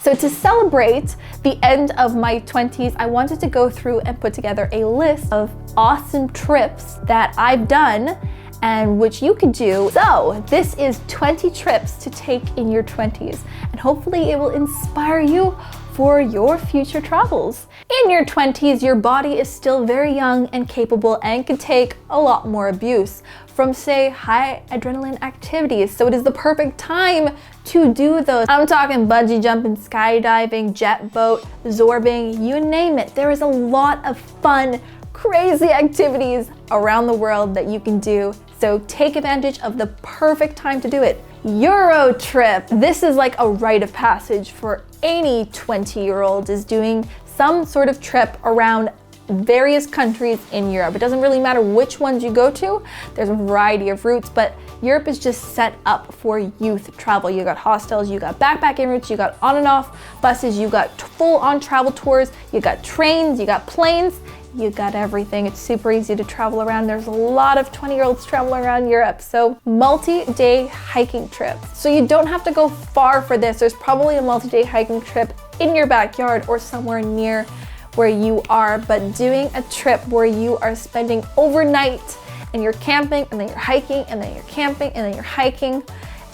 So to celebrate the end of my 20s, I wanted to go through and put together a list of awesome trips that I've done and which you could do. So this is 20 trips to take in your 20s, and hopefully it will inspire you for your future travels. In your 20s, your body is still very young and capable and can take a lot more abuse from, say, high adrenaline activities. So it is the perfect time to do those. I'm talking bungee jumping, skydiving, jet boat, zorbing, you name it. There is a lot of fun, crazy activities around the world that you can do. So take advantage of the perfect time to do it. Euro trip. This is like a rite of passage for any 20-year-old is doing some sort of trip around various countries in Europe. It doesn't really matter which ones you go to. There's a variety of routes, but Europe is just set up for youth travel. You got hostels, you got backpacking routes, you got on and off buses, you got full-on travel tours, you got trains, you got planes. You got everything. It's super easy to travel around. There's a lot of 20-year-olds traveling around Europe. So multi-day hiking trips. So you don't have to go far for this. There's probably a multi-day hiking trip in your backyard or somewhere near where you are, but doing a trip where you are spending overnight and you're camping and then you're hiking and then you're camping and then you're hiking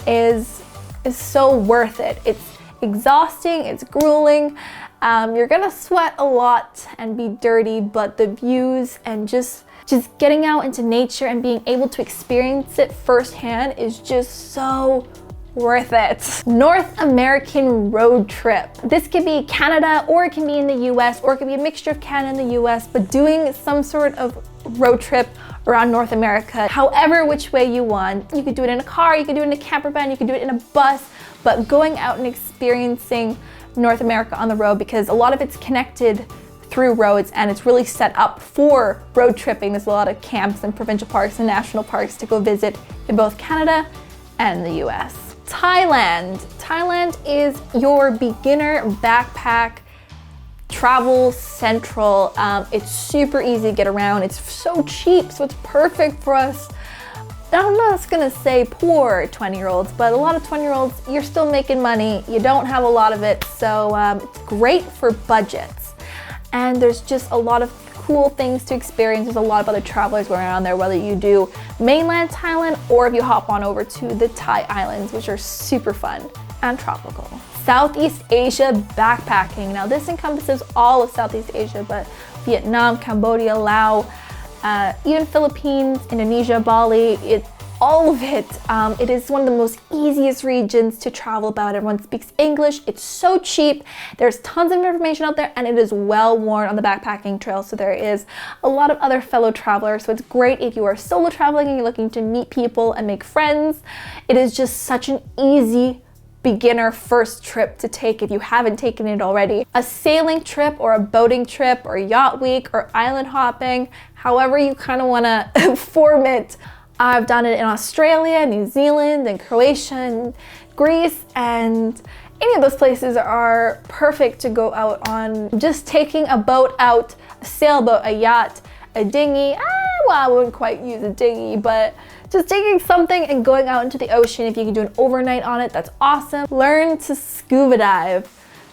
is so worth it. It's exhausting, it's grueling. You're gonna sweat a lot and be dirty, but the views and just getting out into nature and being able to experience it firsthand is just so worth it. North American road trip. This could be Canada, or it can be in the US, or it could be a mixture of Canada and the US, but doing some sort of road trip around North America, however which way you want. You could do it in a car, you could do it in a camper van, you could do it in a bus, but going out and experiencing North America on the road, because a lot of it's connected through roads and it's really set up for road tripping. There's a lot of camps and provincial parks and national parks to go visit in both Canada and the US. Thailand. Thailand is your beginner backpack travel central. It's super easy to get around. It's so cheap, so it's perfect for us. I'm not gonna say poor 20-year-olds, but a lot of 20-year-olds, you're still making money. You don't have a lot of it, so it's great for budgets. And there's just a lot of cool things to experience. There's a lot of other travelers going around there, whether you do mainland Thailand or if you hop on over to the Thai islands, which are super fun and tropical. Southeast Asia backpacking. Now this encompasses all of Southeast Asia, but Vietnam, Cambodia, Laos, even Philippines, Indonesia, Bali, all of it. It is one of the most easiest regions to travel about. Everyone speaks English. It's so cheap. There's tons of information out there and it is well worn on the backpacking trail. So there is a lot of other fellow travelers. So it's great if you are solo traveling and you're looking to meet people and make friends. It is just such an easy beginner first trip to take if you haven't taken it already. A sailing trip or a boating trip or yacht week or island hopping, however you kind of want to form it. I've done it in Australia, New Zealand, and Croatia, and Greece, and any of those places are perfect to go out on. Just taking a boat out, a sailboat, a yacht, a dinghy. Well, I wouldn't quite use a dinghy, but just taking something and going out into the ocean. If you can do an overnight on it, that's awesome. Learn to scuba dive.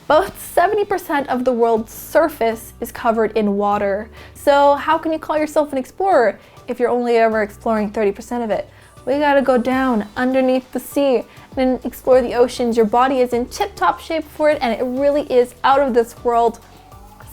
Both 70% of the world's surface is covered in water. So how can you call yourself an explorer if you're only ever exploring 30% of it? We gotta go down underneath the sea and explore the oceans. Your body is in tip-top shape for it, and it really is out of this world.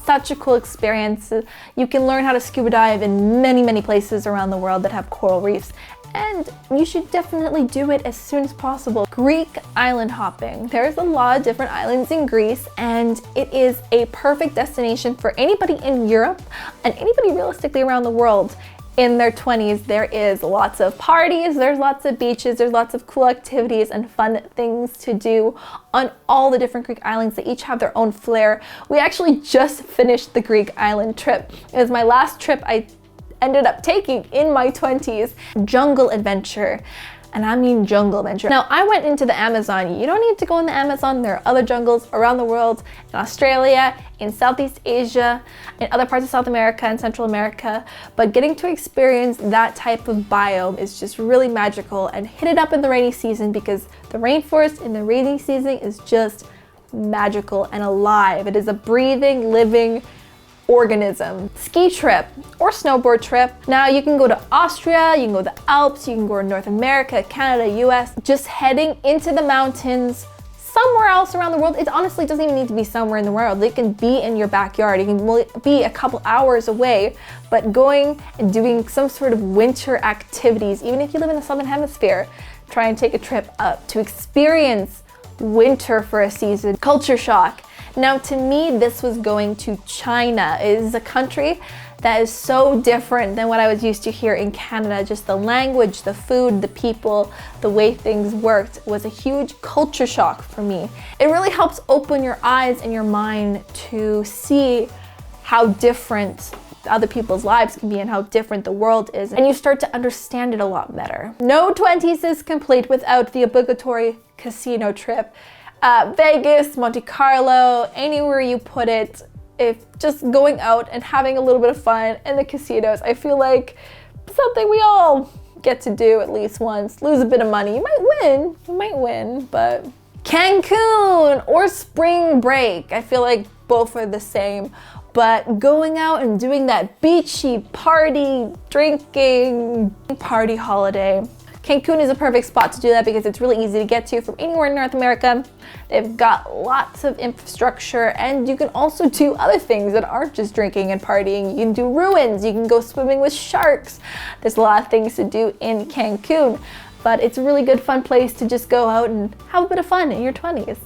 Such a cool experience. You can learn how to scuba dive in many, many places around the world that have coral reefs, and you should definitely do it as soon as possible. Greek island hopping. There's a lot of different islands in Greece, and it is a perfect destination for anybody in Europe and anybody realistically around the world. In their 20s, there is lots of parties, there's lots of beaches, there's lots of cool activities and fun things to do on all the different Greek islands. They each have their own flair. We actually just finished the Greek island trip. It was my last trip I ended up taking in my 20s. Jungle adventure. And I mean jungle adventure. Now, I went into the Amazon. You don't need to go in the Amazon. There are other jungles around the world, in Australia, in Southeast Asia, in other parts of South America and Central America. But getting to experience that type of biome is just really magical. And hit it up in the rainy season, because the rainforest in the rainy season is just magical and alive. It is a breathing, living organism. Ski trip or snowboard trip. Now you can go to Austria, you can go to the Alps, you can go to North America, Canada, US. Just heading into the mountains somewhere else around the world. It honestly doesn't even need to be somewhere in the world. It can be in your backyard. It can be a couple hours away, but going and doing some sort of winter activities, even if you live in the Southern Hemisphere, try and take a trip up to experience winter for a season. Culture shock. Now to me, this was going to China. It is a country that is so different than what I was used to here in Canada. Just the language, the food, the people, the way things worked was a huge culture shock for me. It really helps open your eyes and your mind to see how different other people's lives can be and how different the world is, and you start to understand it a lot better. No 20s is complete without the obligatory casino trip. Vegas, Monte Carlo, anywhere you put it, if just going out and having a little bit of fun in the casinos, I feel like something we all get to do at least once. Lose a bit of money. You might win, but Cancun or spring break, I feel like both are the same. But going out and doing that beachy party, drinking, party holiday. Cancun is a perfect spot to do that because it's really easy to get to from anywhere in North America. They've got lots of infrastructure, and you can also do other things that aren't just drinking and partying. You can do ruins, you can go swimming with sharks. There's a lot of things to do in Cancun, but it's a really good fun place to just go out and have a bit of fun in your 20s.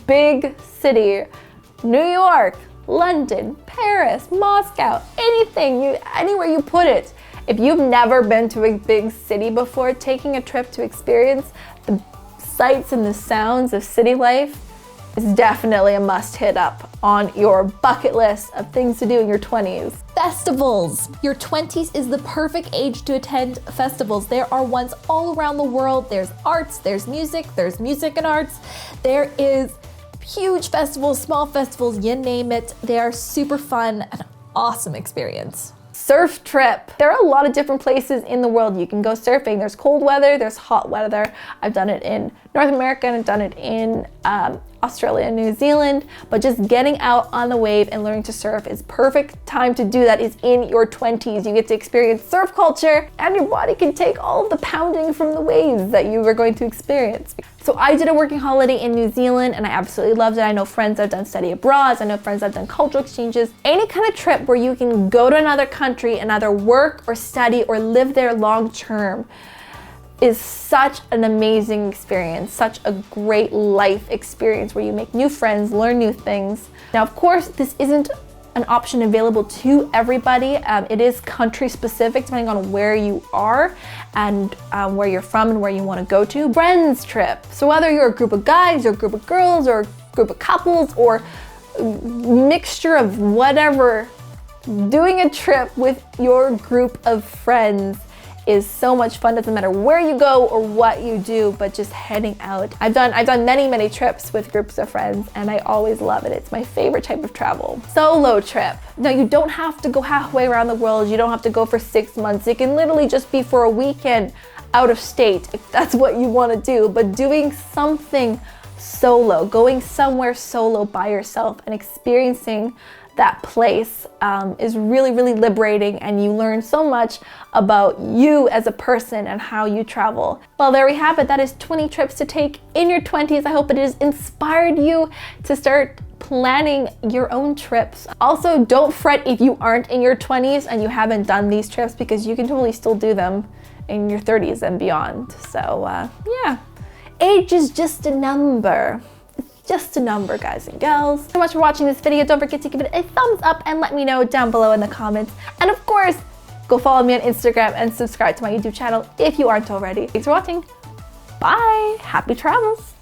Big city, New York, London, Paris, Moscow, anywhere you put it. If you've never been to a big city before, taking a trip to experience the sights and the sounds of city life is definitely a must hit up on your bucket list of things to do in your 20s. Festivals. Your 20s is the perfect age to attend festivals. There are ones all around the world. There's arts, there's music and arts. There is huge festivals, small festivals, you name it. They are super fun and awesome experience. Surf trip. There are a lot of different places in the world you can go surfing. There's cold weather, there's hot weather. I've done it in North America and I've done it in Australia and New Zealand, but just getting out on the wave and learning to surf is perfect time to do that is in your 20s. You get to experience surf culture and your body can take all of the pounding from the waves that you were going to experience. So I did a working holiday in New Zealand and I absolutely loved it. I know friends that have done study abroad, I know friends that have done cultural exchanges. Any kind of trip where you can go to another country and either work or study or live there long term is such an amazing experience, such a great life experience where you make new friends, learn new things. Now, of course, this isn't an option available to everybody. It is country specific depending on where you are and where you're from and where you want to go to. Friends trip. So whether you're a group of guys or a group of girls or a group of couples or a mixture of whatever, doing a trip with your group of friends is so much fun. Doesn't matter where you go or what you do, but just heading out. I've done many trips with groups of friends and I always love it. It's my favorite type of travel. Solo trip. Now you don't have to go halfway around the world. You don't have to go for 6 months. It can literally just be for a weekend out of state if that's what you want to do, but doing something solo, going somewhere solo by yourself and experiencing that place is really liberating, and you learn so much about you as a person and how you travel. Well, there we have it. That is 20 trips to take in your 20s. I hope it has inspired you to start planning your own trips. Also, don't fret if you aren't in your 20s and you haven't done these trips, because you can totally still do them in your 30s and beyond. So yeah, age is just a number. Just a number, guys and gals. Thanks so much for watching this video. Don't forget to give it a thumbs up and let me know down below in the comments. And of course, go follow me on Instagram and subscribe to my YouTube channel if you aren't already. Thanks for watching. Bye. Happy travels.